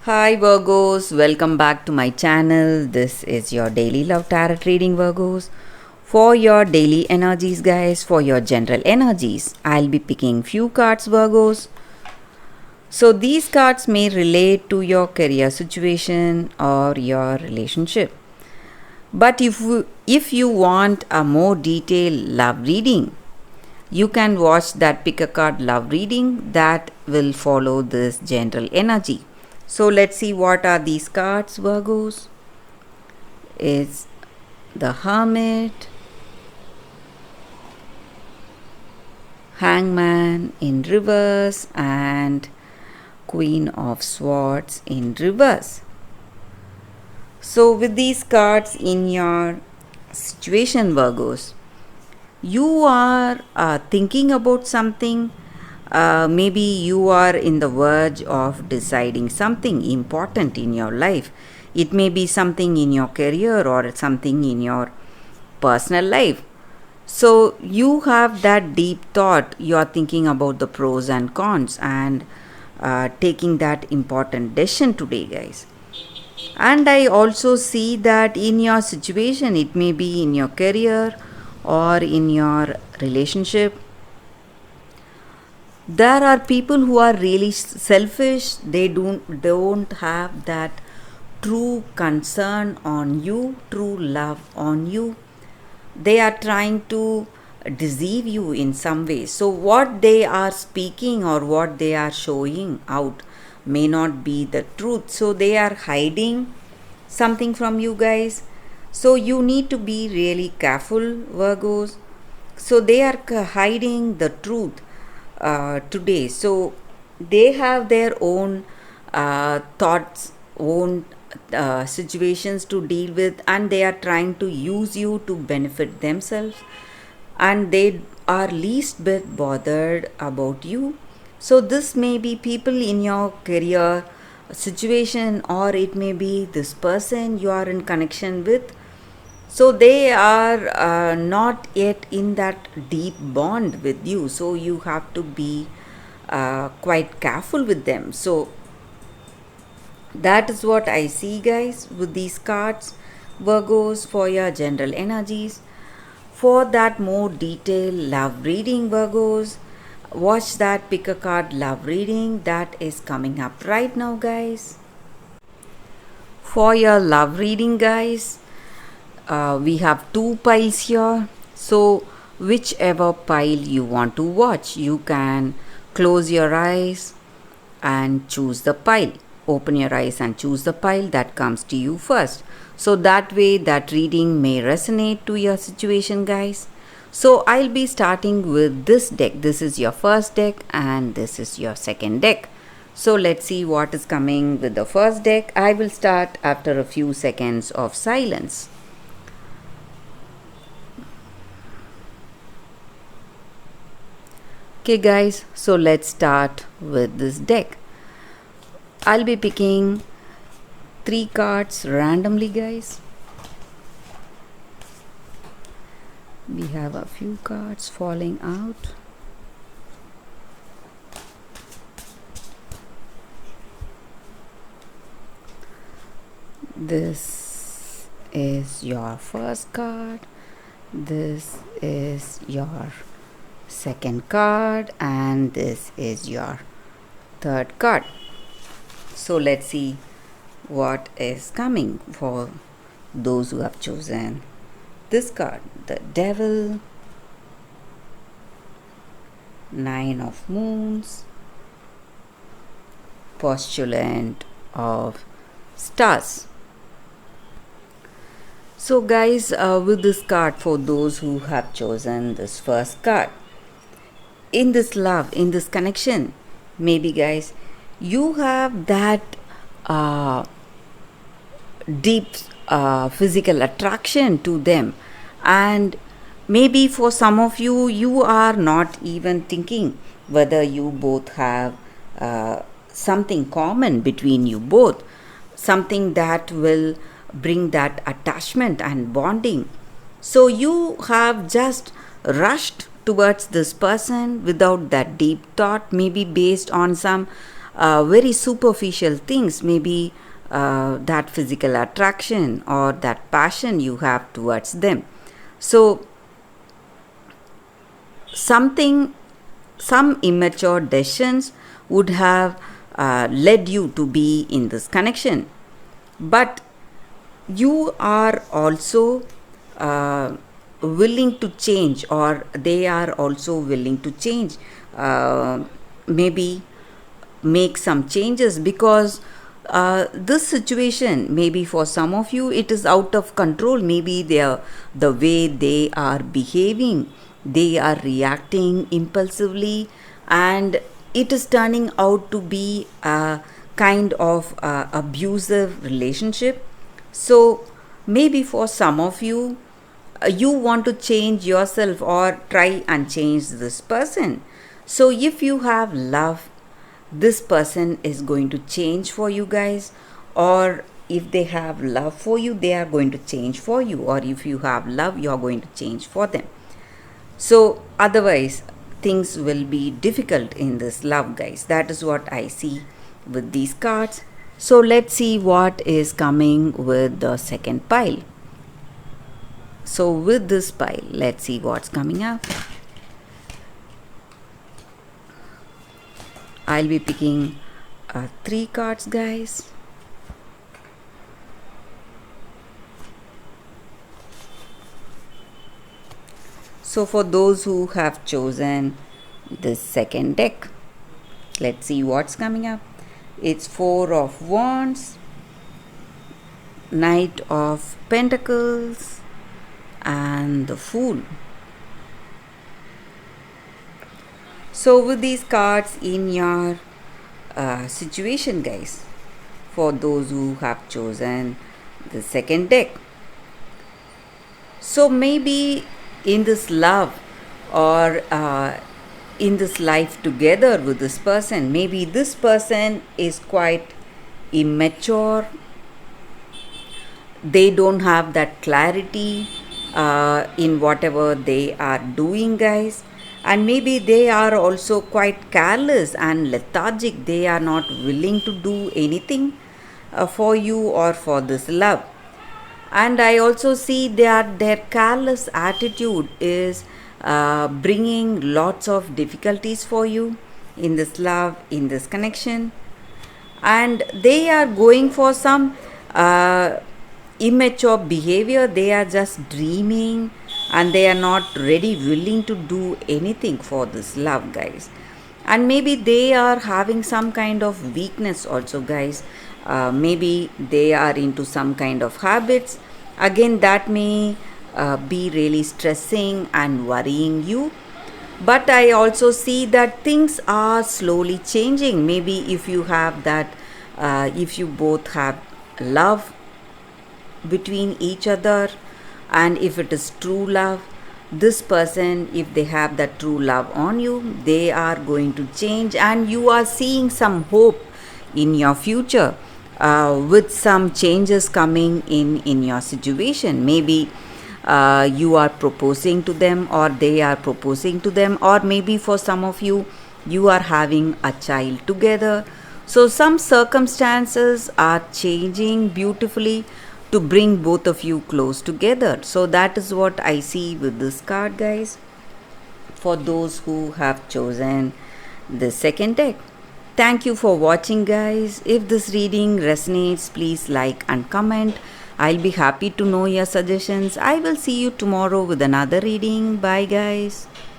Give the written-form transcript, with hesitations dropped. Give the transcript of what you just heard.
Hi Virgos, welcome back to my channel. This is your daily love tarot reading, Virgos. For your daily energies, guys, for your general energies, I'll be picking few cards, Virgos. So these cards may relate to your career situation or your relationship. But if you want a more detailed love reading, you can watch that pick a card love reading that will follow this general energy. So let's see what are these cards, Virgos. Is the Hermit, Hangman in reverse, and Queen of Swords in reverse. So with these cards in your situation, Virgos, you are thinking about something. Maybe you are in the verge of deciding something important in your life. It may be something in your career or something in your personal life. So you have that deep thought. You are thinking about the pros and cons and taking that important decision today, guys. And I also see that in your situation, it may be in your career or in your relationship, there are people who are really selfish. They don't have that true concern on you, true love on you. They are trying to deceive you in some way. So what they are speaking or what they are showing out may not be the truth. So they are hiding something from you guys. So you need to be really careful, Virgos. So they are hiding the truth today. So they have their own thoughts, own situations to deal with, and they are trying to use you to benefit themselves, and they are least bit bothered about you. So this may be people in your career situation, or it may be this person you are in connection with. So they are not yet in that deep bond with you, so you have to be quite careful with them. So that is what I see, guys, with these cards, Virgos, for your general energies. For that more detailed love reading, Virgos, watch that pick a card love reading that is coming up right now, guys. For your love reading, guys, we have two piles here. So whichever pile you want to watch, you can close your eyes and choose the pile. Open your eyes and choose the pile that comes to you first. So that way that reading may resonate to your situation, guys. So I'll be starting with this deck. This is your first deck and this is your second deck. So let's see what is coming with the first deck. I will start after a few seconds of silence. Okay guys, so let's start with this deck. I'll be picking 3 cards randomly, guys. We have a few cards falling out. This is your first card. This is your second card, and this is your third card. So let's see what is coming for those who have chosen this card. The Devil, 9 of Moons, Postulant of Stars. So guys, with this card, for those who have chosen this first card, in this love, in this connection, maybe guys, you have that deep physical attraction to them, and maybe for some of you, you are not even thinking whether you both have something common between you both, something that will bring that attachment and bonding. So you have just rushed towards this person without that deep thought, maybe based on some very superficial things, maybe that physical attraction or that passion you have towards them. So some immature decisions would have led you to be in this connection, but you are also willing to change, or they are also willing to change, maybe make some changes, because this situation, maybe for some of you it is out of control. Maybe the way they are behaving, they are reacting impulsively, and it is turning out to be a kind of abusive relationship. So maybe for some of you, you want to change yourself or try and change this person. So if you have love, this person is going to change for you guys, or if they have love for you, they are going to change for you, or if you have love, you are going to change for them. So otherwise things will be difficult in this love, guys. That is what I see with these cards. So let's see what is coming with the second pile. So with this pile, let's see what's coming up. I'll be picking 3 cards, guys. So for those who have chosen this second deck, let's see what's coming up. It's 4 of Wands, Knight of Pentacles, and the Fool. So with these cards in your situation, guys, for those who have chosen the second deck, so maybe in this love, or in this life together with this person, maybe this person is quite immature. They don't have that clarity in whatever they are doing, guys. And maybe they are also quite careless and lethargic. They are not willing to do anything for you or for this love. And I also see that their careless attitude is bringing lots of difficulties for you in this love, in this connection. And they are going for some immature behavior. They are just dreaming, and they are not really willing to do anything for this love, guys. And maybe they are having some kind of weakness also, guys. Maybe they are into some kind of habits. Again, that may be really stressing and worrying you. But I also see that things are slowly changing. Maybe if you have that, if you both have love between each other, and if it is true love, this person, if they have that true love on you, they are going to change, and you are seeing some hope in your future with some changes coming in your situation. Maybe you are proposing to them, or they are proposing to them, or maybe for some of you, you are having a child together. So some circumstances are changing beautifully to bring both of you close together. So that is what I see with this card, guys, for those who have chosen the second deck. Thank you for watching, guys. If this reading resonates, please like and comment. I'll be happy to know your suggestions. I will see you tomorrow with another reading. Bye, guys.